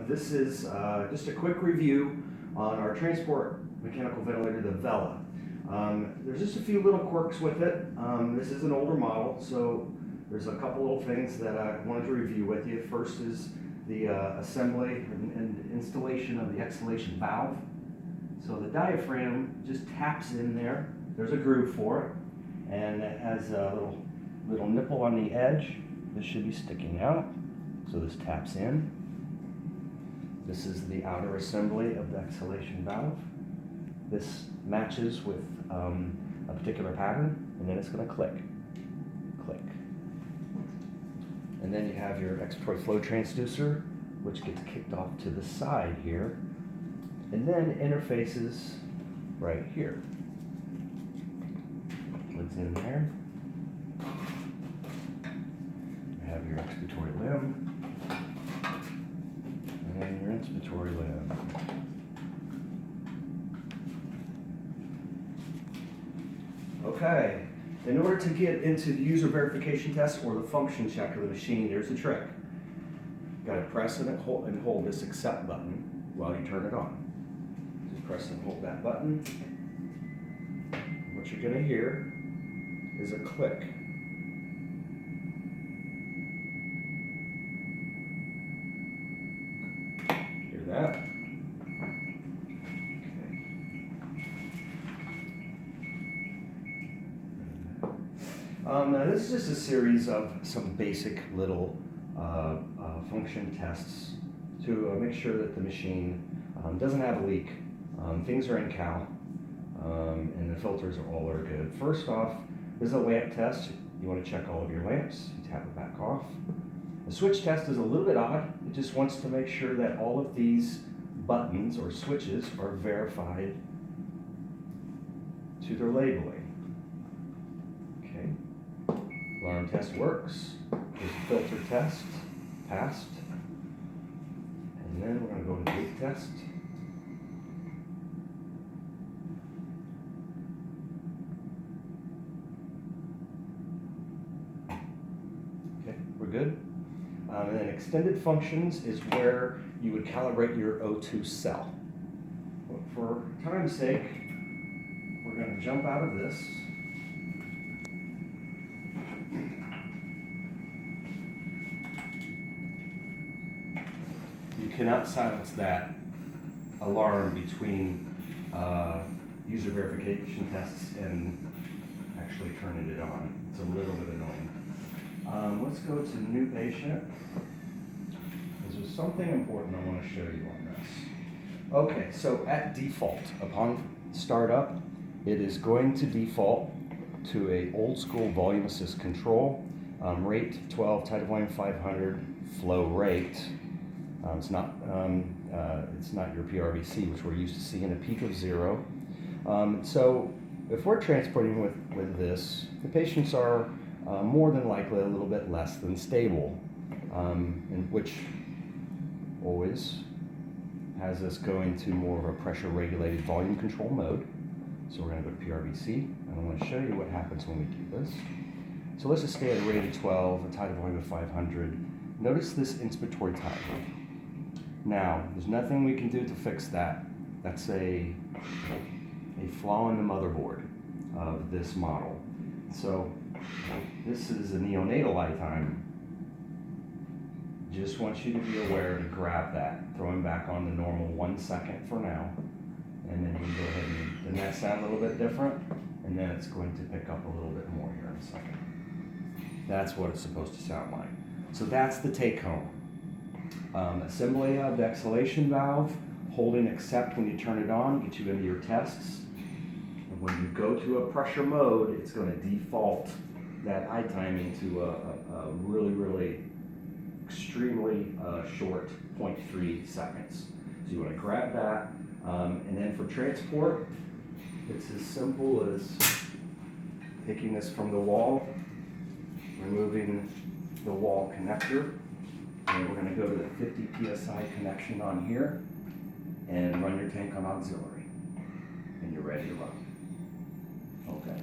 This is just a quick review on our transport mechanical ventilator, the Vela. There's just a few little quirks with it. This is an older model, so there's a couple little things that I wanted to review with you. First is the assembly and installation of the exhalation valve. So the diaphragm just taps in there. There's a groove for it, and it has a little nipple on the edge. This should be sticking out, so this taps in. This is the outer assembly of the exhalation valve. This matches with a particular pattern, and then it's going to click. And then you have your expiratory flow transducer, which gets kicked off to the side here, and then interfaces right here. What's in there? You have your expiratory limb and your inspiratory limb. Okay, in order to get into the user verification test or the function check of the machine, there's a trick. You gotta press and hold this accept button while you turn it on. Just press and hold that button. What you're gonna hear is a click. Hear that? Now this is just a series of some basic little function tests to make sure that the machine doesn't have a leak. Things are in cal, and the filters all are good. First off, this is a lamp test. You want to check all of your lamps. You tap it back off. The switch test is a little bit odd. It just wants to make sure that all of these buttons or switches are verified to their labeling. Okay. Alarm test works. There's a filter test, passed. And then we're going to go to gate test. Okay, we're good. And then extended functions is where you would calibrate your O2 cell. But for time's sake, we're going to jump out of this. You cannot silence that alarm between user verification tests and actually turning it on. It's a little bit annoying. Let's go to new patient. There's something important I want to show you on this. Okay, so at default, upon startup, it is going to default to a old school volume assist control, rate 12, tidal volume 500, flow rate. It's not your PRVC, which we're used to seeing a peak of 0. So if we're transporting with this, the patients are more than likely a little bit less than stable, and which always has us going to more of a pressure regulated volume control mode. So we're going to go to PRVC, and I want to show you what happens when we do this. So let's just stay at a rate of 12, a tidal volume of 500. Notice this inspiratory tidal. Now, there's nothing we can do to fix that. That's a flaw in the motherboard of this model. So this is a neonatal eye time. Just want you to be aware to grab that, throw him back on the normal 1 second for now, and then you can go ahead and then that sound a little bit different, and then it's going to pick up a little bit more here in a second. That's what it's supposed to sound like. So that's the take home. Assembly of the exhalation valve, holding accept when you turn it on, get you into your tests. And when you go to a pressure mode, it's going to default that eye time into a really extremely short 0.3 seconds. So you want to grab that, and then for transport, it's as simple as taking this from the wall, removing the wall connector, and we're going to go to the 50 psi connection on here and run your tank on auxiliary, and you're ready to run. Okay.